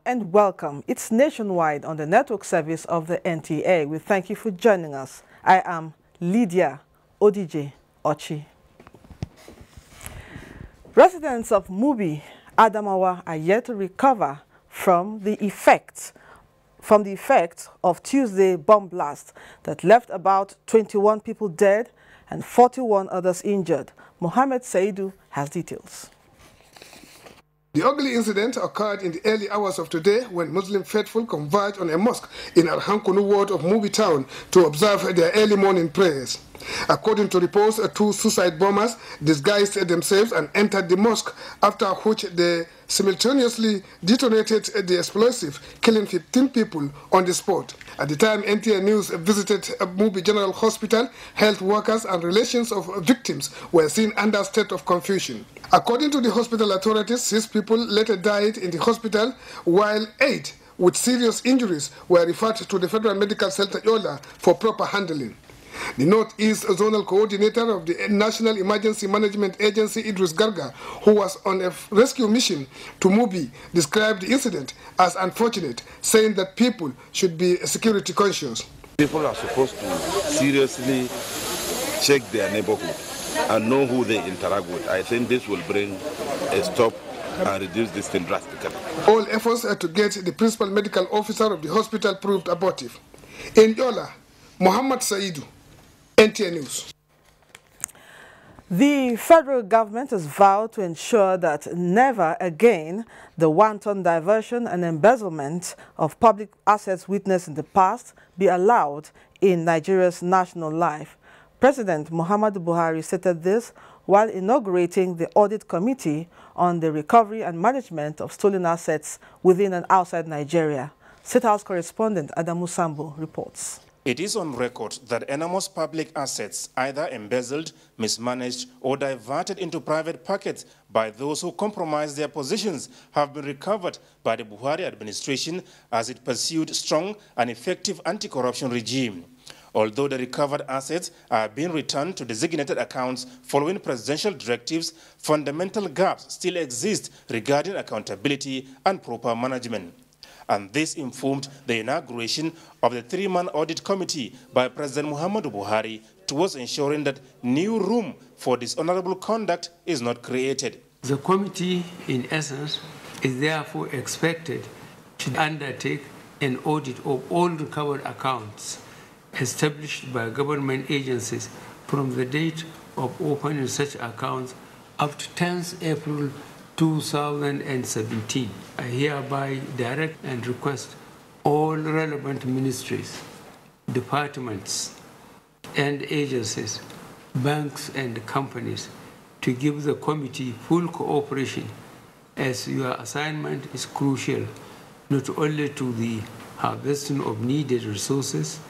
and welcome. It's Nationwide on the network service of the NTA. We thank you for joining us. I am Lydia Odije Ochi. Residents of Mubi, Adamawa are yet to recover from the effects of Tuesday bomb blast that left about 21 people dead and 41 others injured. Mohammed Saidu has details. The ugly incident occurred in the early hours of today when Muslim faithful converged on a mosque in Al-Hankunu ward of Mubi town to observe their early morning prayers. According to reports, two suicide bombers disguised themselves and entered the mosque, after which they simultaneously detonated the explosive, killing 15 people on the spot. At the time NTA News visited Mubi General Hospital, health workers and relations of victims were seen under a state of confusion. According to the hospital authorities, 6 people later died in the hospital, while 8 with serious injuries were referred to the Federal Medical Center Yola for proper handling. The Northeast Zonal Coordinator of the National Emergency Management Agency, Idris Garga, who was on a rescue mission to Mubi, described the incident as unfortunate, saying that people should be security conscious. People are supposed to seriously check their neighborhood and know who they interact with. I think this will bring a stop and reduce this thing drastically. All efforts to get the principal medical officer of the hospital proved abortive. In Yola, Muhammad Saidu, NTA News. The federal government has vowed to ensure that never again the wanton diversion and embezzlement of public assets witnessed in the past be allowed in Nigeria's national life. President Muhammadu Buhari stated this while inaugurating the Audit Committee on the Recovery and Management of Stolen Assets within and outside Nigeria. State House correspondent Adamu Sambo reports. It is on record that enormous public assets, either embezzled, mismanaged, or diverted into private pockets by those who compromise their positions, have been recovered by the Buhari administration as it pursued strong and effective anti-corruption regime. Although the recovered assets are being returned to designated accounts following presidential directives, fundamental gaps still exist regarding accountability and proper management. And this informed the inauguration of the 3-man audit committee by President Muhammadu Buhari towards ensuring that new room for dishonorable conduct is not created. The committee, in essence, is therefore expected to undertake an audit of all recovered accounts established by government agencies from the date of opening such accounts up to 10th April 2017. I hereby direct and request all relevant ministries, departments, and agencies, banks and companies to give the committee full cooperation, as your assignment is crucial not only to the harvesting of needed resources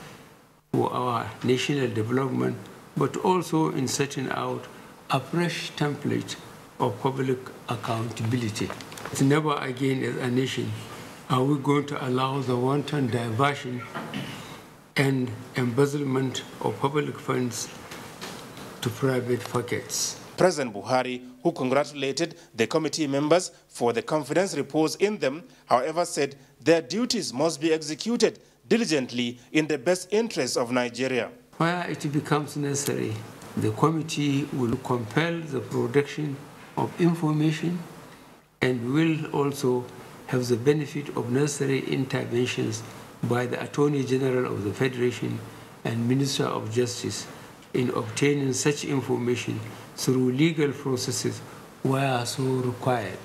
for our national development, but also in setting out a fresh template of public accountability. It's never again as a nation are we going to allow the wanton diversion and embezzlement of public funds to private pockets. President Buhari, who congratulated the committee members for the confidence reposed in them, however, said their duties must be executed diligently in the best interests of Nigeria. Where it becomes necessary, the committee will compel the production of information and will also have the benefit of necessary interventions by the Attorney General of the Federation and Minister of Justice in obtaining such information through legal processes where so required.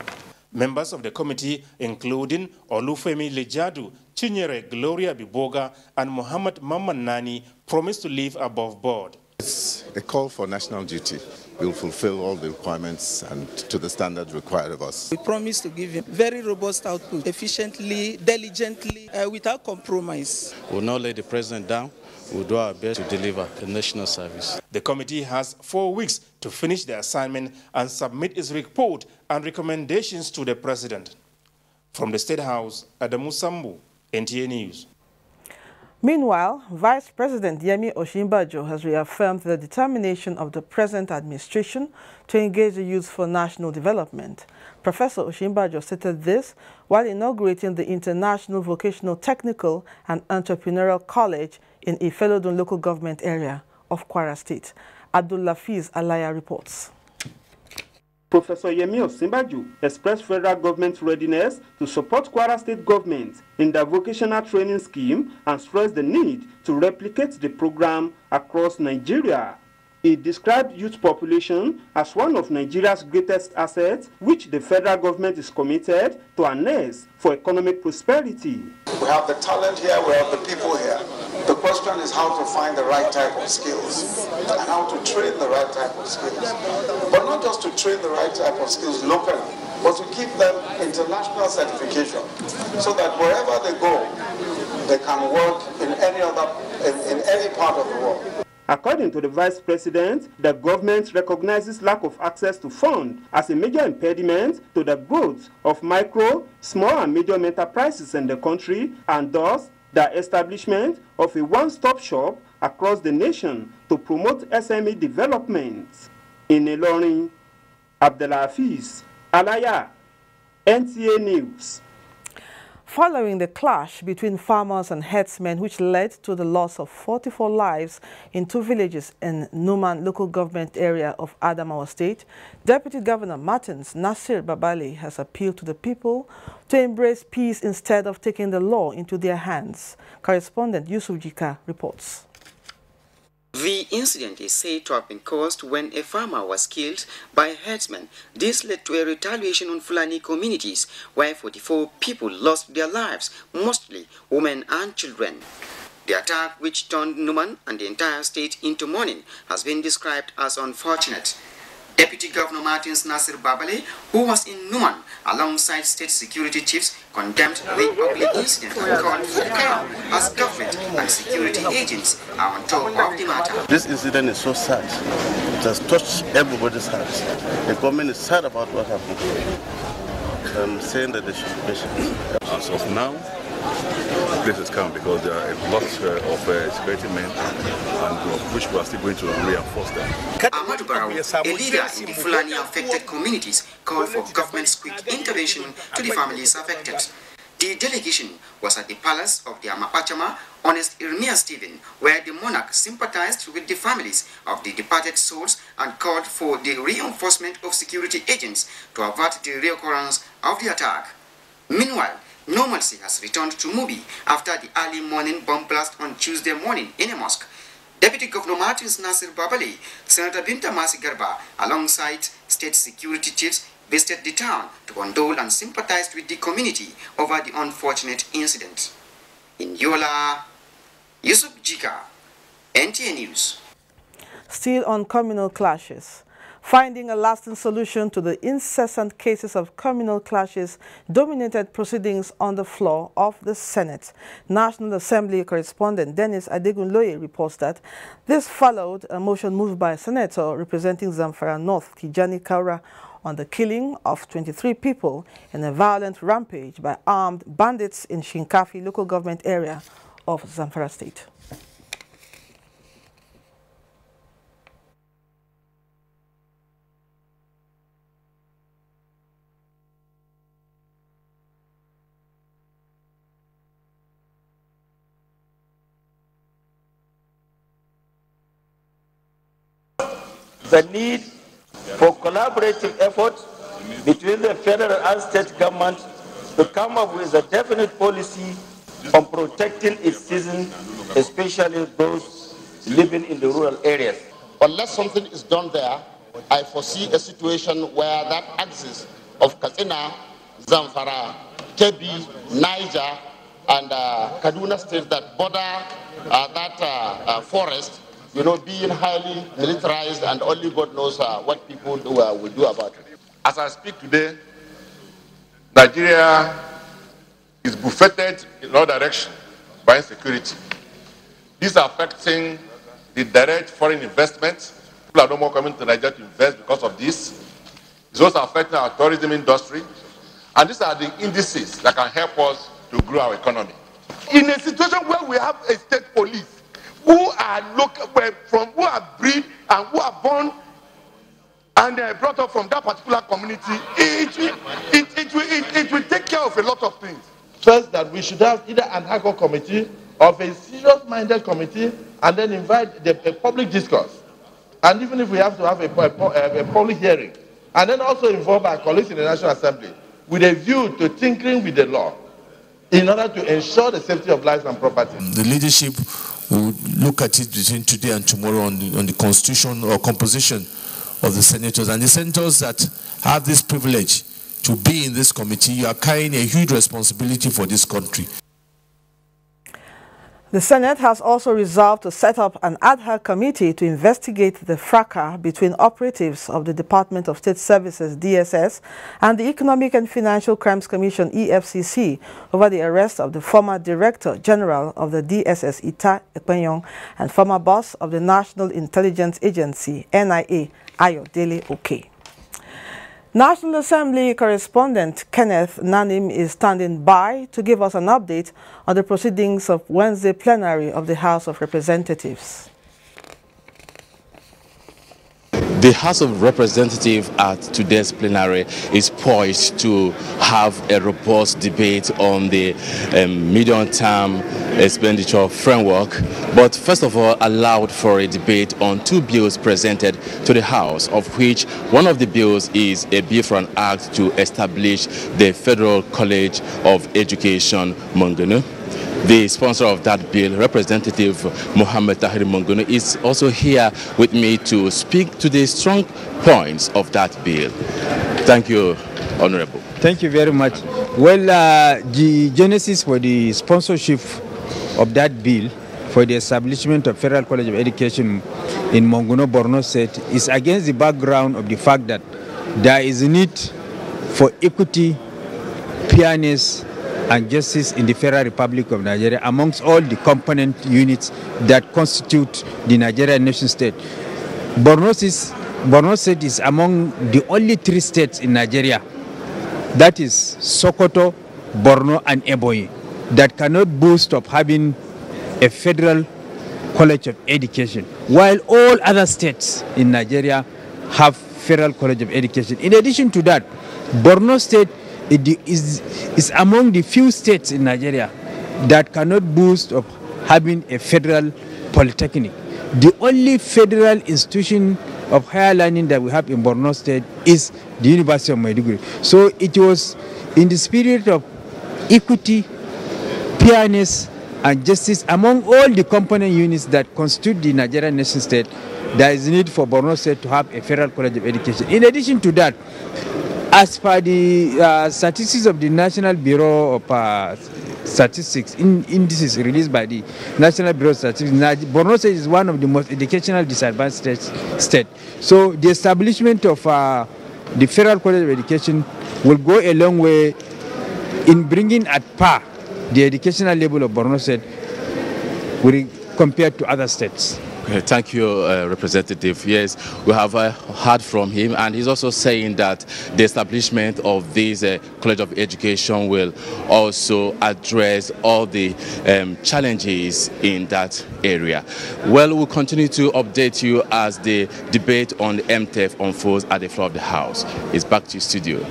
Members of the committee, including Olufemi Lejadu, Chinyere Gloria Biboga, and Muhammad Mamanani, promised to live above board. It's a call for national duty. We will fulfill all the requirements and to the standards required of us. We promise to give him very robust output, efficiently, diligently, without compromise. We will not let the president down. We will do our best to deliver the national service. The committee has 4 weeks to finish the assignment and submit its report and recommendations to the president. From the State House, Adamu Sambu, NTA News. Meanwhile, Vice President Yemi Osinbajo has reaffirmed the determination of the present administration to engage the youth for national development. Professor Osinbajo stated this while inaugurating the International Vocational Technical and Entrepreneurial College in Ifelodun local government area of Kwara State. Abdullafiz Alaya reports. Professor Yemi Osinbajo expressed federal government's readiness to support Kwara State government in the vocational training scheme and stressed the need to replicate the program across Nigeria. He described youth population as one of Nigeria's greatest assets, which the federal government is committed to harness for economic prosperity. We have the talent here, we have the people here. The question is how to find the right type of skills and how to train the right type of skills. But not just to train the right type of skills locally, but to give them international certification so that wherever they go, they can work in any part of the world. According to the Vice President, the government recognizes lack of access to funds as a major impediment to the growth of micro, small and medium enterprises in the country, and thus the establishment of a one-stop shop across the nation to promote SME development. In Ilorin, Abdullafiz Alaya, NTA News. Following the clash between farmers and herdsmen which led to the loss of 44 lives in two villages in Numan local government area of Adamawa State, Deputy Governor Martins Nasir Babali has appealed to the people to embrace peace instead of taking the law into their hands. Correspondent Yusuf Jika reports. The incident is said to have been caused when a farmer was killed by herdsmen. This led to a retaliation on Fulani communities, where 44 people lost their lives, mostly women and children. The attack, which turned Numan and the entire state into mourning, has been described as unfortunate. Deputy Governor Martins Nasir Babali, who was in Numan alongside state security chiefs, condemned the ugly incident and called for calm as government and security agents are on top of the matter. This incident is so sad. It has touched everybody's hearts. The government is sad about what happened. I'm saying that they should be patient. As of now, the place is calm because there are a lot of security men and which we are still going to reinforce them. Ahmadu Barrow, a leader in the Fulani-affected communities, called for government's quick intervention to the families affected. The delegation was at the palace of the Amapachama, Honest Irmia Stephen, where the monarch sympathized with the families of the departed souls and called for the reinforcement of security agents to avert the reoccurrence of the attack. Meanwhile, normalcy has returned to Mubi after the early morning bomb blast on Tuesday morning in a mosque. Deputy Governor Martins Nasir Babali, Senator Binta Masi Garba, alongside state security chiefs, visited the town to condole and sympathize with the community over the unfortunate incident. In Yola, Yusuf Jika, NTA News. Still on communal clashes. Finding a lasting solution to the incessant cases of communal clashes dominated proceedings on the floor of the Senate. National Assembly correspondent Dennis Adegunloye reports that this followed a motion moved by a senator representing Zamfara North, Tijani Kaura, on the killing of 23 people in a violent rampage by armed bandits in Shinkafi local government area of Zamfara State. The need for collaborative effort between the federal and state government to come up with a definite policy on protecting its citizens, especially those living in the rural areas. Unless something is done there, I foresee a situation where that axis of Katsina, Zamfara, Kebbi, Niger, and Kaduna states that border that forest, being highly militarized, and only God knows what people will do about it. As I speak today, Nigeria is buffeted in all directions by insecurity. This is affecting the direct foreign investment. People are no more coming to Nigeria to invest because of this. It's also affecting our tourism industry. And these are the indices that can help us to grow our economy. in a situation where we have a state police who are who are breed and who are born and brought up from that particular community, it will take care of a lot of things. First, that we should have either an ad hoc committee of a serious-minded committee, and then invite the public discourse. And even if we have to have a public hearing, and then also involve our colleagues in the National Assembly with a view to tinkering with the law in order to ensure the safety of lives and property. The leadership will look at it between today and tomorrow on the constitution or composition of the senators. And the senators that have this privilege to be in this committee, you are carrying a huge responsibility for this country. The Senate has also resolved to set up an ad hoc committee to investigate the fracas between operatives of the Department of State Services, DSS, and the Economic and Financial Crimes Commission, EFCC, over the arrest of the former Director General of the DSS, Ita Ekpenyong, and former boss of the National Intelligence Agency, NIA, Ayodele Oke. National Assembly correspondent Kenneth Nanim is standing by to give us an update on the proceedings of Wednesday plenary of the House of Representatives. The House of Representatives at today's plenary is poised to have a robust debate on the medium-term expenditure framework, but first of all allowed for a debate on two bills presented to the House, of which one of the bills is a bill for an act to establish the Federal College of Education, Mongunu. The sponsor of that bill, Representative Mohammed Tahir Mongunu, is also here with me to speak to the strong points of that bill. Thank you, Honorable. Thank you very much. Well, the genesis for the sponsorship of that bill for the establishment of Federal College of Education in Monguno, Borno State is against the background of the fact that there is a need for equity, fairness, and justice in the Federal Republic of Nigeria amongst all the component units that constitute the Nigerian nation state. Borno State is among the only three states in Nigeria, that is Sokoto, Borno, and Ebonyi, that cannot boast of having a Federal College of Education, while all other states in Nigeria have Federal College of Education. In addition to that, Borno State is among the few states in Nigeria that cannot boast of having a federal polytechnic. The only federal institution of higher learning that we have in Borno State is the University of Maiduguri. So it was in the spirit of equity, fairness, and justice among all the component units that constitute the Nigerian nation state, there is a need for Borno State to have a Federal College of Education. In addition to that, as per the statistics of the National Bureau of Statistics, indices released by the National Bureau of Statistics, Borno State is one of the most educational disadvantaged states. So the establishment of the Federal College of Education will go a long way in bringing at par the educational level of Borno State compared to other states. Okay, thank you, Representative. Yes, we have heard from him, and he's also saying that the establishment of this College of Education will also address all the challenges in that area. Well, we'll continue to update you as the debate on the MTF unfolds at the floor of the House. It's back to studio.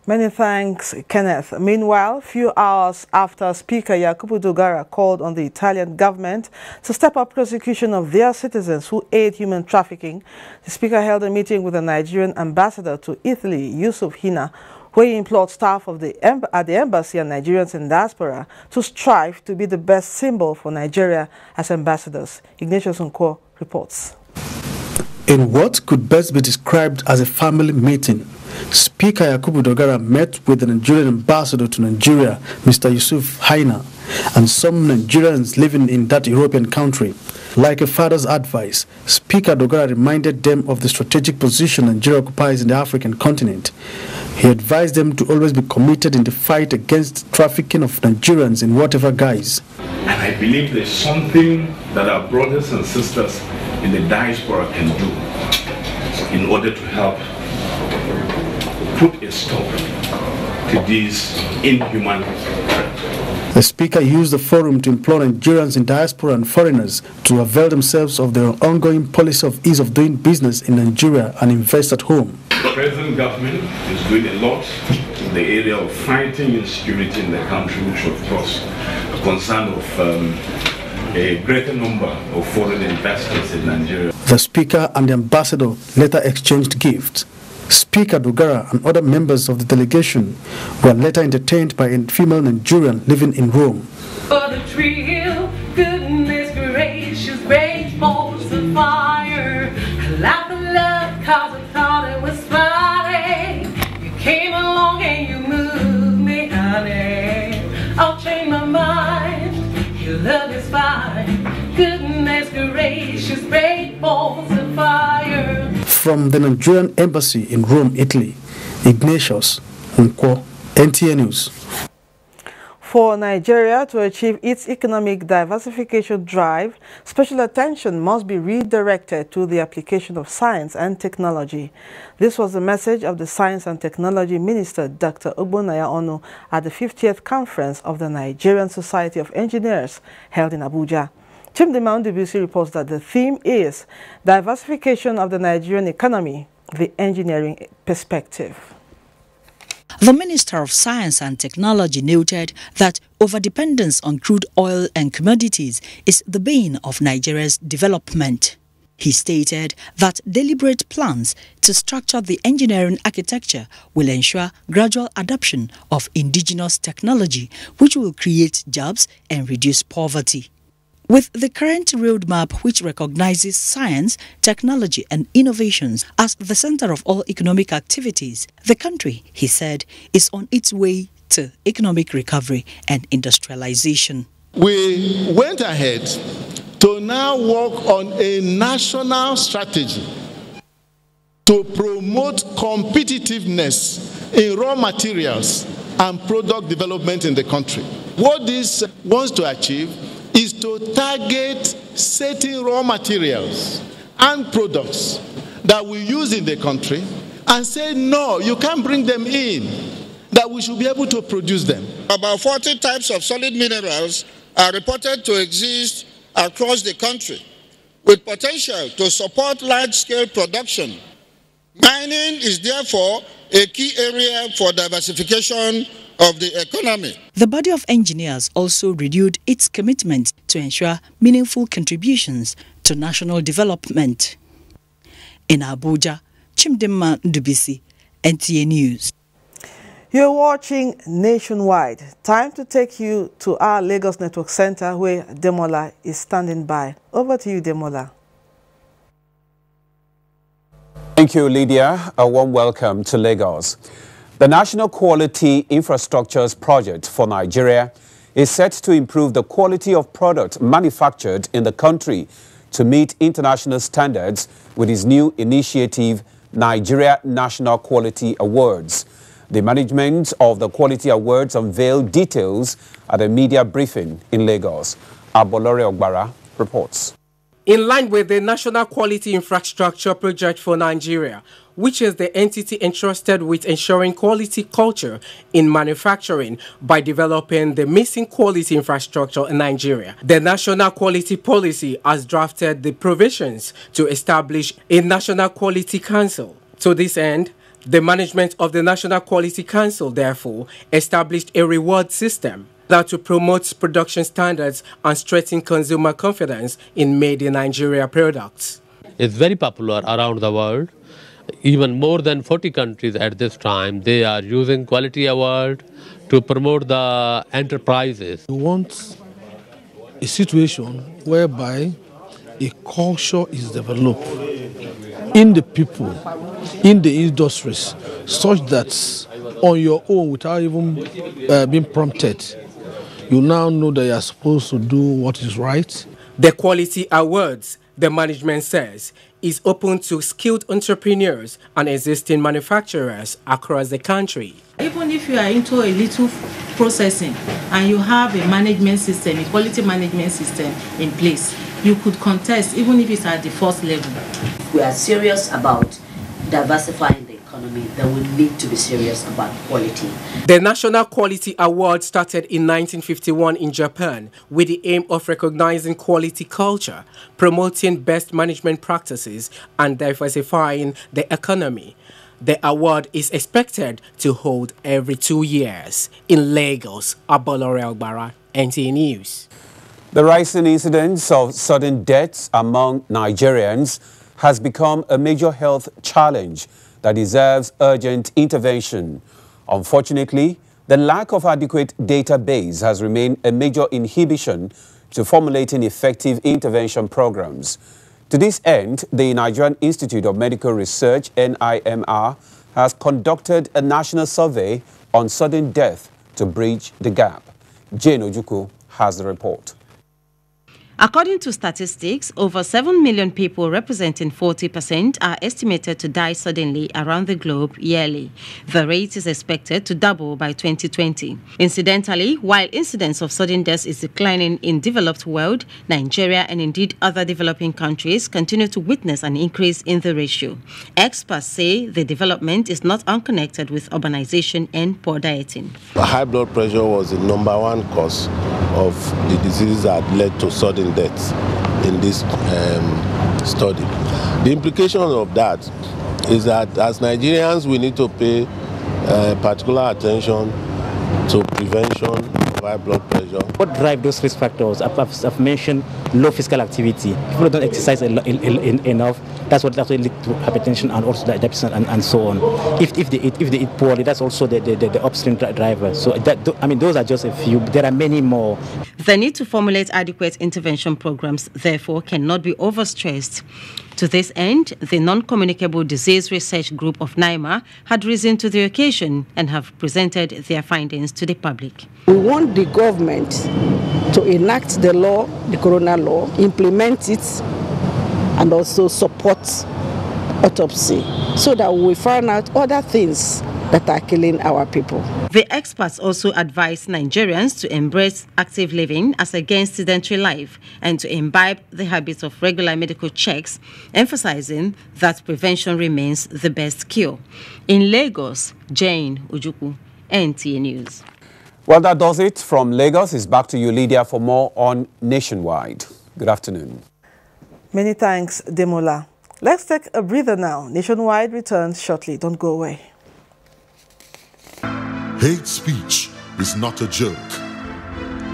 Many thanks, Kenneth. Meanwhile, few hours after Speaker Yakubu Dogara called on the Italian government to step up prosecution of their citizens who aid human trafficking, the Speaker held a meeting with the Nigerian ambassador to Italy, Yusuf Hina, where he implored staff of at the embassy and Nigerians in Diaspora to strive to be the best symbol for Nigeria as ambassadors. Ignatius Nko reports. In what could best be described as a family meeting, Speaker Yakubu Dogara met with the Nigerian ambassador to Nigeria, Mr. Yusuf Haina, and some Nigerians living in that European country. Like a father's advice, Speaker Dogara reminded them of the strategic position Nigeria occupies in the African continent. He advised them to always be committed in the fight against trafficking of Nigerians in whatever guise. And I believe there's something that our brothers and sisters in the diaspora can do in order to help put a stop to these inhuman threats. The speaker used the forum to implore Nigerians in diaspora and foreigners to avail themselves of their ongoing policy of ease of doing business in Nigeria and invest at home. The present government is doing a lot in the area of fighting insecurity in the country, which of course a concern of a greater number of foreign investors in Nigeria. The speaker and the ambassador later exchanged gifts. Speaker Dogara and other members of the delegation were later entertained by a female Nigerian living in Rome. For the thrill, goodness gracious, great balls of fire. I laughed and laughed cause I thought it was funny. You came along and you moved me, honey. I'll change my mind, your love is fine. Goodness gracious, great balls of fire. From the Nigerian embassy in Rome, Italy, Ignatius Nkwo, NTA News. For Nigeria to achieve its economic diversification drive, special attention must be redirected to the application of science and technology. This was the message of the Science and Technology Minister, Dr. Ogbonnaya Onu, at the 50th Conference of the Nigerian Society of Engineers held in Abuja. Chimdima Ndubuisi reports that the theme is Diversification of the Nigerian Economy, the Engineering Perspective. The Minister of Science and Technology noted that overdependence on crude oil and commodities is the bane of Nigeria's development. He stated that deliberate plans to structure the engineering architecture will ensure gradual adoption of indigenous technology, which will create jobs and reduce poverty. With the current roadmap, which recognizes science, technology and innovations as the center of all economic activities, the country, he said, is on its way to economic recovery and industrialization. We went ahead to now work on a national strategy to promote competitiveness in raw materials and product development in the country. What this wants to achieve is to target certain raw materials and products that we use in the country and say, no, you can't bring them in, that we should be able to produce them. About 40 types of solid minerals are reported to exist across the country with potential to support large-scale production. Mining is therefore a key area for diversification of the economy. The body of engineers also renewed its commitment to ensure meaningful contributions to national development. In Abuja, Chimdima Ndubuisi, NTA News. You're watching Nationwide. Time to take you to our Lagos Network Center where Demola is standing by. Over to you, Demola. Thank you, Lydia. A warm welcome to Lagos. The National Quality Infrastructures Project for Nigeria is set to improve the quality of product manufactured in the country to meet international standards with its new initiative, Nigeria National Quality Awards. The management of the Quality Awards unveiled details at a media briefing in Lagos. Abolore Ogbara reports. In line with the National Quality Infrastructure Project for Nigeria, which is the entity entrusted with ensuring quality culture in manufacturing by developing the missing quality infrastructure in Nigeria. The National Quality Policy has drafted the provisions to establish a National Quality Council. To this end, the management of the National Quality Council, therefore, established a reward system that to promote production standards and strengthen consumer confidence in made-in-Nigeria products. It's very popular around the world. Even more than 40 countries at this time, they are using Quality Award to promote the enterprises. We want a situation whereby a culture is developed in the people, in the industries, such that on your own, without even being prompted, you now know that you are supposed to do what is right. The Quality Awards, the management says, is open to skilled entrepreneurs and existing manufacturers across the country. Even if you are into a little processing and you have a management system, a quality management system in place, you could contest even if it's at the first level. We are serious about diversifying the economy. economy, then we need to be serious about quality. The National Quality Award started in 1951 in Japan with the aim of recognizing quality culture, promoting best management practices, and diversifying the economy. The award is expected to hold every 2 years. In Lagos, Abolore Ogbara, NTA News. The rising incidence of sudden deaths among Nigerians has become a major health challenge that deserves urgent intervention. Unfortunately, the lack of adequate database has remained a major inhibition to formulating effective intervention programs. To this end, the Nigerian Institute of Medical Research, NIMR, has conducted a national survey on sudden death to bridge the gap. Jane Ojukwu has the report. According to statistics, over 7 million people, representing 40%, are estimated to die suddenly around the globe yearly. The rate is expected to double by 2020. Incidentally, while incidence of sudden deaths is declining in developed world, Nigeria and indeed other developing countries continue to witness an increase in the ratio. Experts say the development is not unconnected with urbanization and poor dieting. High blood pressure was the #1 cause of the disease that led to sudden deaths in this study. The implication of that is that as Nigerians we need to pay particular attention to prevention of high blood pressure. What drives those risk factors? I've mentioned low physical activity. People don't exercise enough. That's what leads to hypertension and also diabetes and so on. If they eat poorly, that's also the upstream driver. So those are just a few. There are many more. The need to formulate adequate intervention programs, therefore, cannot be overstressed. To this end, the Non-Communicable Disease Research Group of NIMR had risen to the occasion and have presented their findings to the public. We want the government to enact the law, the Corona law, implement it, and also support autopsy so that we find out other things that are killing our people. The experts also advise Nigerians to embrace active living as against sedentary life and to imbibe the habit of regular medical checks, emphasizing that prevention remains the best cure. In Lagos, Jane Ojukwu, NTA News. Well, that does it from Lagos. It's back to you, Lydia, for more on Nationwide. Good afternoon. Many thanks, Demola. Let's take a breather now. Nationwide returns shortly. Don't go away. Hate speech is not a joke.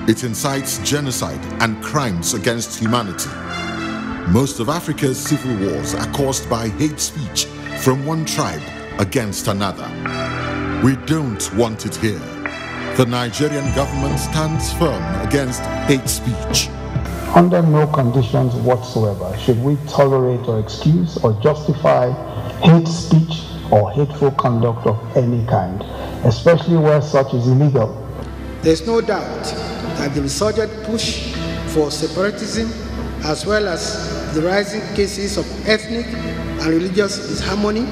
It incites genocide and crimes against humanity. Most of Africa's civil wars are caused by hate speech from one tribe against another. We don't want it here. The Nigerian government stands firm against hate speech. Under no conditions whatsoever should we tolerate or excuse or justify hate speech or hateful conduct of any kind, especially where such is illegal. There's no doubt that the resurgent push for separatism, as well as the rising cases of ethnic and religious disharmony,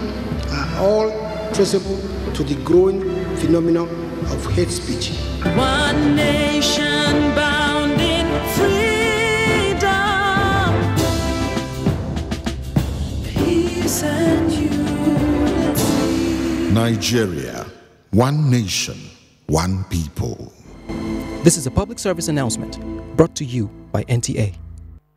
are all traceable to the growing phenomenon of hate speech. One nation bound in freedom, peace and unity. Nigeria, one nation, one people. This is a public service announcement brought to you by NTA.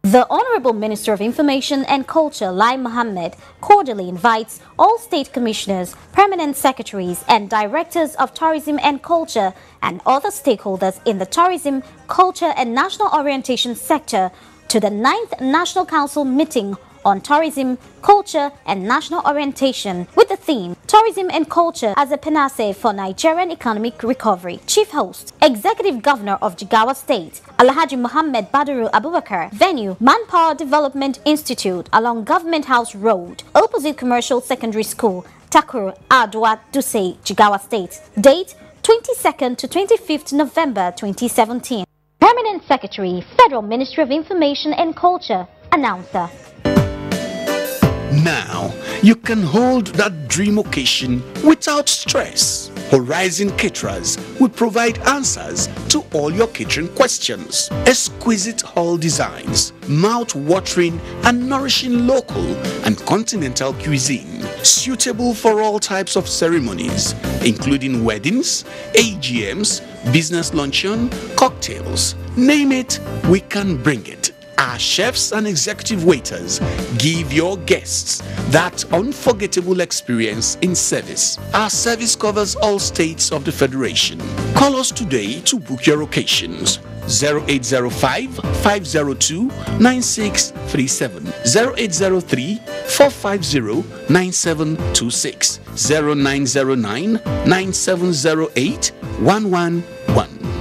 The Honorable Minister of Information and Culture, Lai Mohammed, cordially invites all state commissioners, permanent secretaries, and directors of tourism and culture and other stakeholders in the tourism, culture, and national orientation sector to the 9th National Council meeting on tourism, culture, and national orientation with the theme Tourism and Culture as a Panacea for Nigerian Economic Recovery. Chief host, Executive Governor of Jigawa State, Alhaji Muhammad Badaru Abubakar. Venue, Manpower Development Institute along Government House Road, opposite Commercial Secondary School, Takuru, Adwa, Duse, Jigawa State. Date, 22nd to 25th November 2017. Permanent Secretary, Federal Ministry of Information and Culture, Announcer. Now, you can hold that dream occasion without stress. Horizon Caterers will provide answers to to all your catering questions. Exquisite hall designs, mouth-watering and nourishing local and continental cuisine, suitable for all types of ceremonies, including weddings, AGMs, business luncheon, cocktails. Name it, we can bring it. Our chefs and executive waiters give your guests that unforgettable experience in service. Our service covers all states of the Federation. Call us today to book your occasions. 0805-502-9637, 0803-450-9726, 0909-9708-111.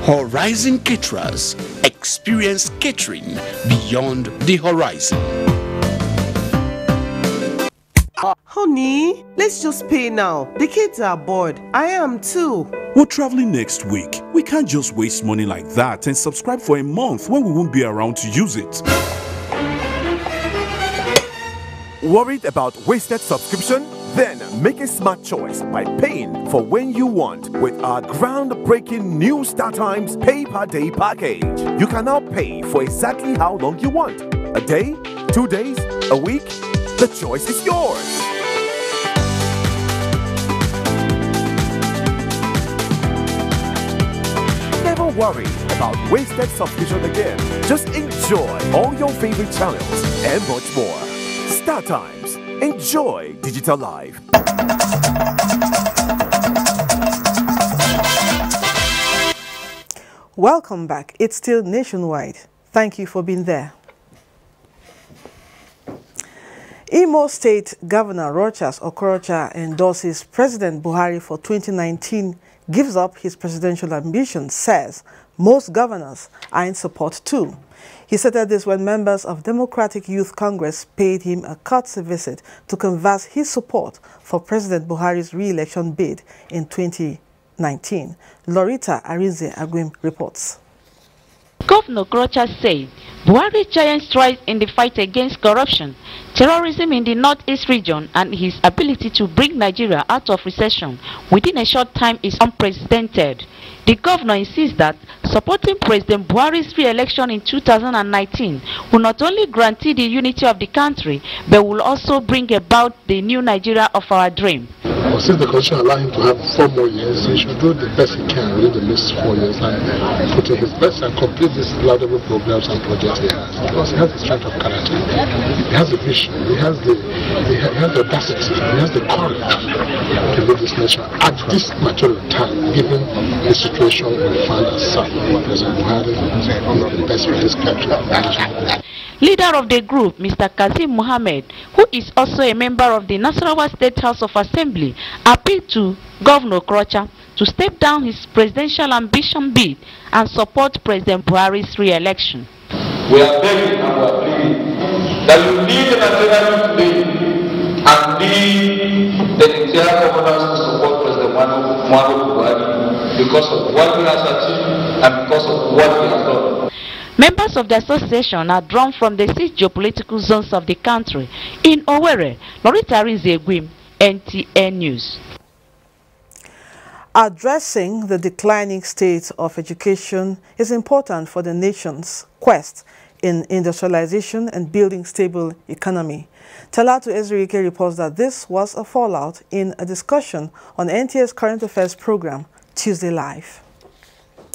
Horizon Caterers. Experience catering beyond the horizon. Honey, let's just pay now. The kids are bored. I am too. We're traveling next week. We can't just waste money like that and subscribe for a month when we won't be around to use it. Worried about wasted subscription? Then make a smart choice by paying for when you want with our groundbreaking new StarTimes Pay Per Day package. You can now pay for exactly how long you want. A day, 2 days, a week? The choice is yours. Never worry about wasted subscription again. Just enjoy all your favorite channels and much more. StarTimes. Enjoy digital life. Welcome back. It's still nationwide. Thank you for being there. Imo State Governor Rochas Okorocha endorses President Buhari for 2019, gives up his presidential ambition, says most governors are in support too. He said this when members of Democratic Youth Congress paid him a courtesy visit to canvass his support for President Buhari's re-election bid in 2019. Lorita Arinze Agwim reports. Governor Okorocha said Buhari's giant strides in the fight against corruption, terrorism in the northeast region, and his ability to bring Nigeria out of recession within a short time is unprecedented. The governor insists that supporting President Buhari's re-election in 2019 will not only guarantee the unity of the country, but will also bring about the new Nigeria of our dream. Well, since the constitution allows him to have 4 more years, he should do the best he can within the next 4 years and put in his best and complete these laudable programs and projects he has. Because he has the strength of character, he has the vision, he has the audacity, he has the courage to lead this nation at this mature time, given the situation we find ourselves. President Buhari is the best for this country. Leader of the group, Mr. Kazim Mohammed, who is also a member of the Nasarawa State House of Assembly, appealed to Governor Okorocha to step down his presidential ambition bid and support President Buhari's re-election. We are begging and we are pleading that you lead the Nigerian today and lead the entire governance to support President Muhammadu Buhari because of what he has achieved and because of what he has done. Members of the association are drawn from the 6 geopolitical zones of the country. In Owerri, Lorita Arinze Agwim, NTA News. Addressing the declining state of education is important for the nation's quest in industrialization and building stable economy. Talatu Ezrike reports that this was a fallout in a discussion on NTA's Current Affairs program, Tuesday Live.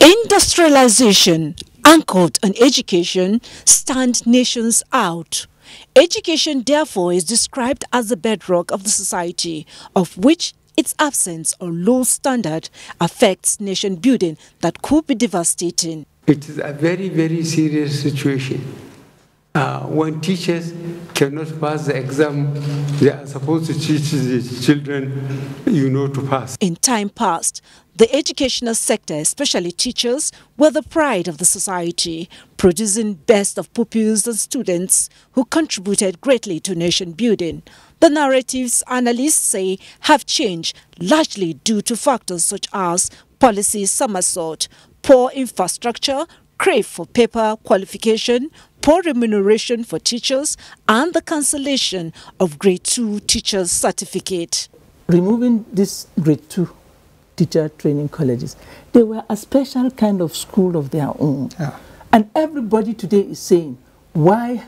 Industrialization, anchored on education, stand nations out. Education, therefore, is described as the bedrock of the society, of which its absence or low standard affects nation building that could be devastating. It is a very, very serious situation. When teachers cannot pass the exam, they are supposed to teach the children, to pass. In time past, the educational sector, especially teachers, were the pride of the society, producing best of pupils and students who contributed greatly to nation building. The narratives, analysts say, have changed largely due to factors such as policy somersault, poor infrastructure, crave for paper qualification, poor remuneration for teachers, and the cancellation of Grade 2 teachers' certificate. Removing this Grade 2 teacher training colleges. They were a special kind of school of their own. Yeah. And everybody today is saying, why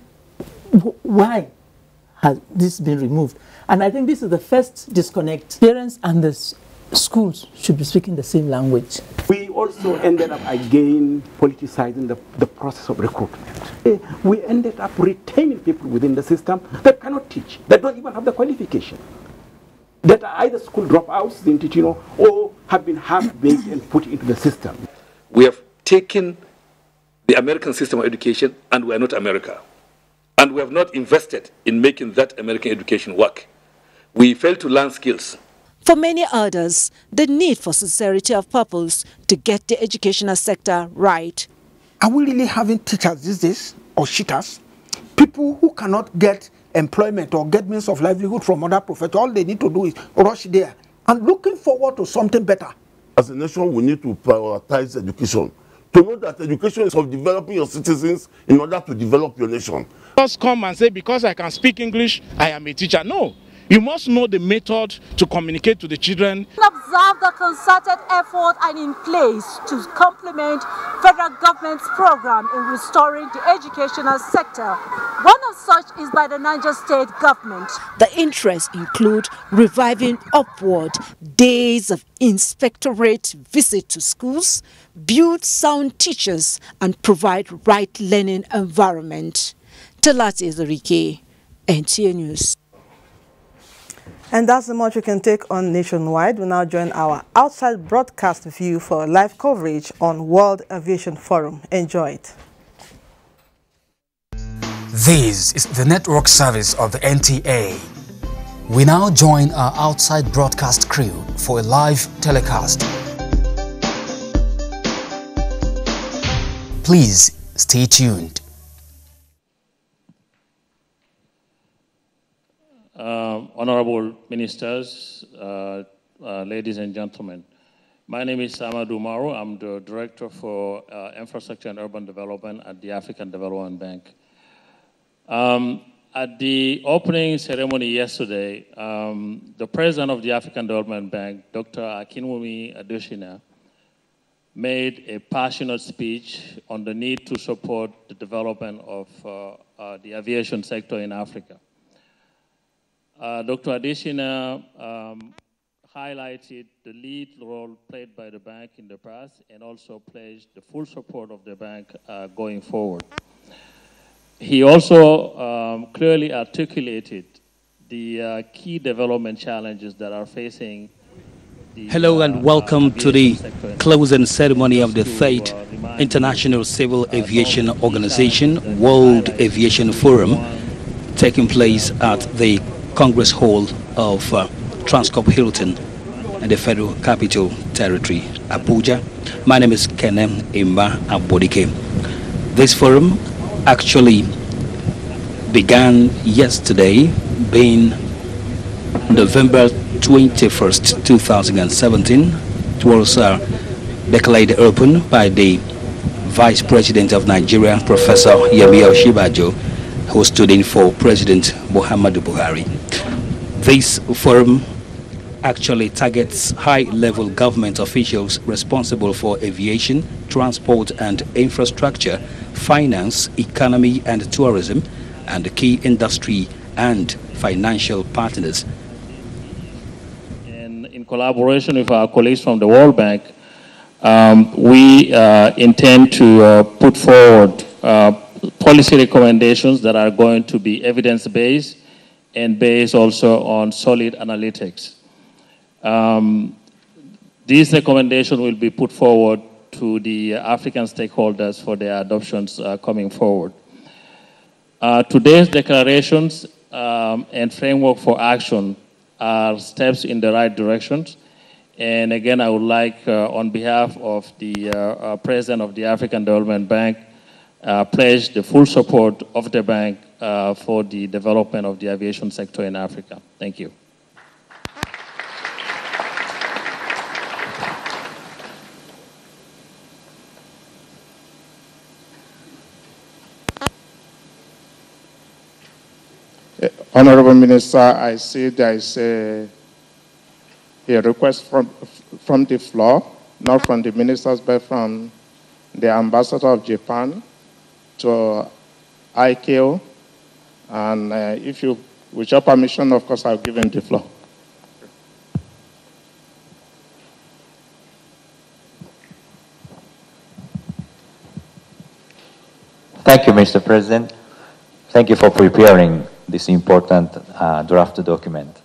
has this been removed? And I think this is the first disconnect. Parents and the schools should be speaking the same language. We also ended up again politicizing the process of recruitment. We ended up retaining people within the system that cannot teach, that don't even have the qualification, that are either school dropouts, or have been half-baked and put into the system. We have taken the American system of education and we are not America. And we have not invested in making that American education work. We failed to learn skills. For many others, the need for sincerity of purpose to get the educational sector right. Are we really having teachers these days, or cheaters? People who cannot get employment or get means of livelihood from other professions, all they need to do is rush there and looking forward to something better. As a nation, we need to prioritize education. To know that education is of developing your citizens in order to develop your nation. Just come and say, because I can speak English, I am a teacher. No. You must know the method to communicate to the children. Observe the concerted effort and in place to complement federal government's program in restoring the educational sector. One of such is by the Niger State government. The interests include reviving upward days of inspectorate visit to schools, build sound teachers, and provide right learning environment. Talati Ezorike, NTA News. And that's the much we can take on Nationwide. We now join our outside broadcast view for live coverage on World Aviation Forum. Enjoy it. This is the network service of the NTA. We now join our outside broadcast crew for a live telecast. Please stay tuned. Honorable ministers, ladies and gentlemen, my name is Amadou Maro. I'm the Director for Infrastructure and Urban Development at the African Development Bank. At the opening ceremony yesterday, the President of the African Development Bank, Dr. Akinwumi Adesina, made a passionate speech on the need to support the development of the aviation sector in Africa. Dr. Adesina highlighted the lead role played by the bank in the past and also pledged the full support of the bank going forward. He also clearly articulated the key development challenges that are facing the Hello and welcome to the closing ceremony of the 3rd International Civil Aviation Organization World Aviation Forum, taking place at the Congress Hall of Transcorp Hilton in the Federal Capital Territory, Abuja. My name is Kenem Imba Abodike. This forum actually began yesterday, being November 21st, 2017. It was declared open by the Vice President of Nigeria, Professor Yemi Osinbajo, who stood in for President Muhammadu Buhari. This forum actually targets high-level government officials responsible for aviation, transport and infrastructure, finance, economy and tourism, and the key industry and financial partners. And in collaboration with our colleagues from the World Bank, we intend to put forward policy recommendations that are going to be evidence-based and based also on solid analytics. These recommendations will be put forward to the African stakeholders for their adoptions coming forward. Today's declarations and framework for action are steps in the right directions. And again, I would like, on behalf of the President of the African Development Bank, pledge the full support of the bank for the development of the aviation sector in Africa. Thank you. Honorable Minister, I see there is a a request from the floor, not from the ministers, but from the ambassador of Japan to ICAO. And if you, with your permission, of course, I'll give him the floor. Thank you, Mr. President. Thank you for preparing this important draft document.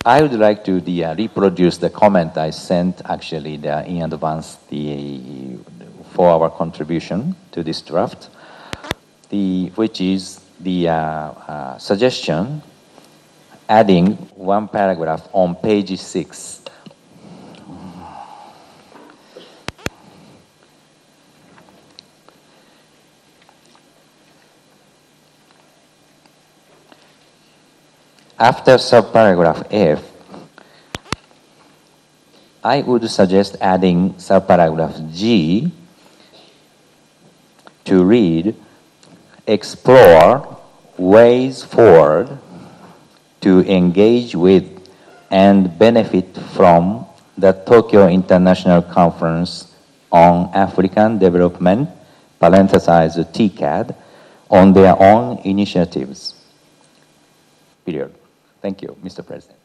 I would like to reproduce the comment I sent actually in advance for our contribution to this draft, which is the suggestion adding one paragraph on page 6. After subparagraph F, I would suggest adding subparagraph G to read, explore ways forward to engage with and benefit from the Tokyo International Conference on African Development, parenthesized TCAD, on their own initiatives. Period. Thank you, Mr. President.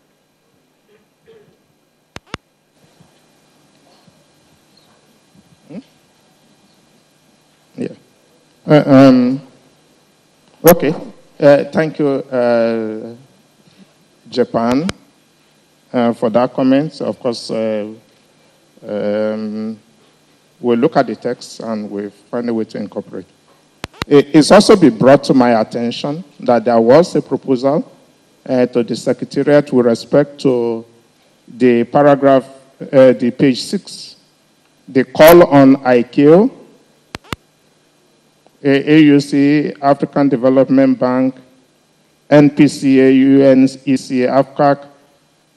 Yeah. Okay. Thank you, Japan, for that comment. Of course, we'll look at the text and we'll find a way to incorporate. It's also been brought to my attention that there was a proposal to the Secretariat with respect to the paragraph, the page 6, the call on ICAO, AUC, African Development Bank, NPCA, UNECA, AFCAC,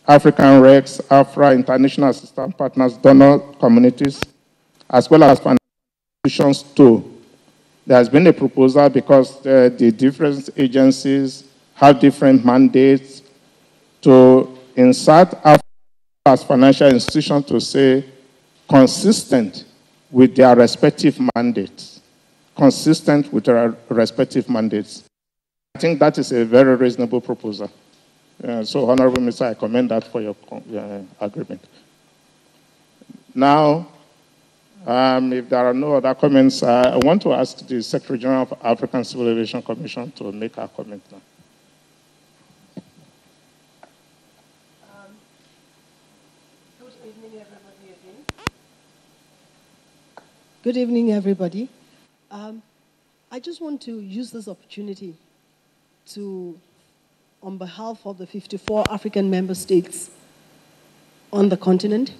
African REX, AFRA, International Assistance Partners, donor communities, as well as financial institutions too. There has been a proposal because the different agencies have different mandates to insert Africa as financial institutions to say consistent with their respective mandates. Consistent with their respective mandates. I think that is a very reasonable proposal. So, Honorable Minister, I commend that for your agreement. Now, if there are no other comments, I want to ask the Secretary General of African Civil Aviation Commission to make a comment now. Good evening, everybody. I just want to use this opportunity to, on behalf of the 54 African member states on the continent,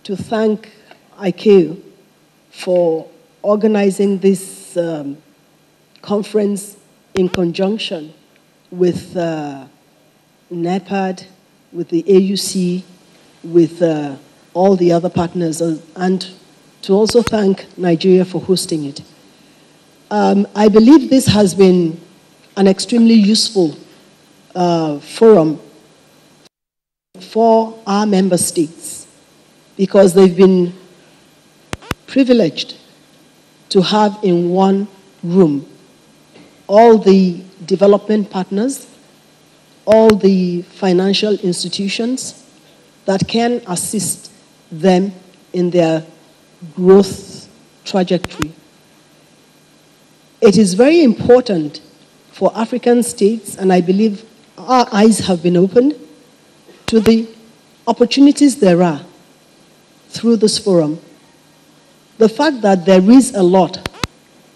to thank ICAO for organizing this conference in conjunction with NEPAD, with the AUC, with all the other partners, and to also thank Nigeria for hosting it. I believe this has been an extremely useful forum for our member states because they've been privileged to have in one room all the development partners, all the financial institutions that can assist them in their growth trajectory. It is very important for African states, and I believe our eyes have been opened to the opportunities there are through this forum. The fact that there is a lot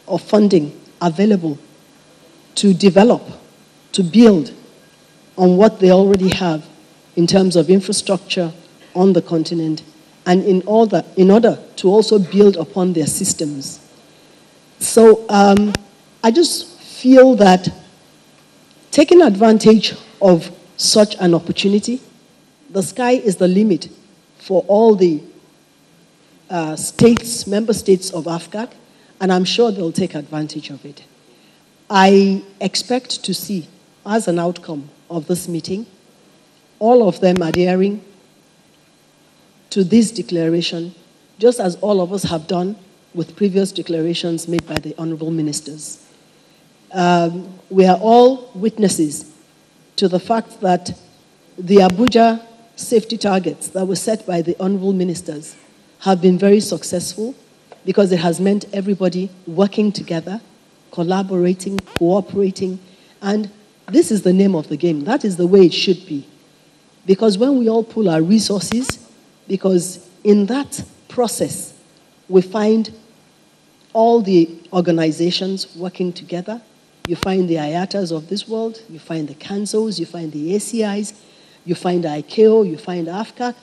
of funding available to develop, to build on what they already have in terms of infrastructure on the continent, and in order to also build upon their systems. So I just feel that taking advantage of such an opportunity, the sky is the limit for all the states, member states of AFCAC, and I'm sure they'll take advantage of it. I expect to see, as an outcome of this meeting, all of them adhering to this declaration, just as all of us have done with previous declarations made by the honorable ministers. We are all witnesses to the fact that the Abuja safety targets that were set by the honorable ministers have been very successful because it has meant everybody working together, collaborating, cooperating, and this is the name of the game. That is the way it should be. Because when we all pool our resources, because in that process, we find all the organizations working together. You find the IATAs of this world, you find the CANSOs, you find the ACIs, you find ICAO, you find AFCA,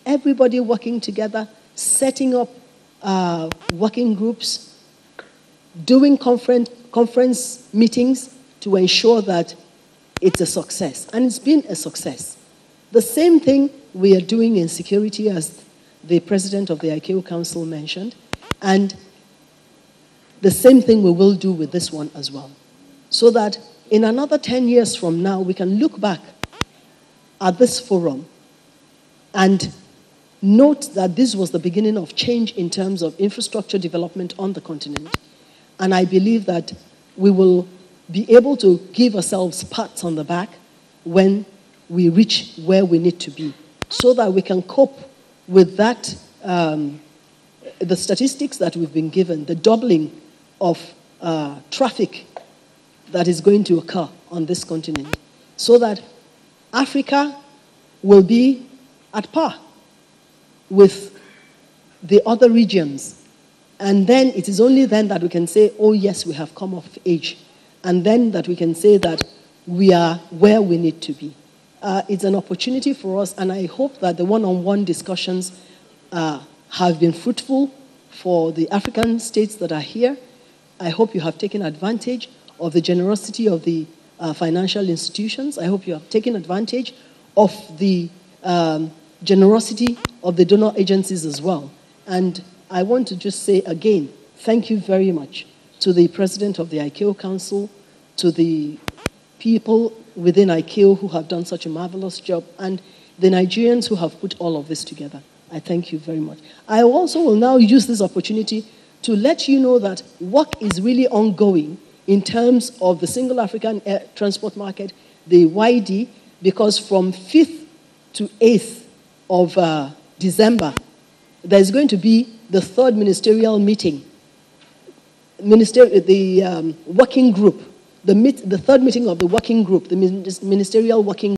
everybody working together, setting up working groups, doing conference meetings to ensure that it's a success. And it's been a success. The same thing we are doing in security, as the president of the ICAO Council mentioned, and the same thing we will do with this one as well. So that in another 10 years from now, we can look back at this forum and note that this was the beginning of change in terms of infrastructure development on the continent. And I believe that we will be able to give ourselves pats on the back when we reach where we need to be, so that we can cope with that, the statistics that we've been given, the doubling of traffic that is going to occur on this continent, so that Africa will be at par with the other regions. And then it is only then that we can say, oh yes, we have come of age. And then that we can say that we are where we need to be. It's an opportunity for us, and I hope that the one-on-one discussions have been fruitful for the African states that are here. I hope you have taken advantage of the generosity of the financial institutions. I hope you have taken advantage of the generosity of the donor agencies as well. And I want to just say again, thank you very much to the president of the ICAO Council, to the people within ICAO who have done such a marvelous job, and the Nigerians who have put all of this together. I thank you very much. I also will now use this opportunity to let you know that work is really ongoing in terms of the Single African Air Transport Market, the YD, because from 5th to 8th of December, there's going to be the third ministerial meeting, working group, the third meeting of the working group, the ministerial working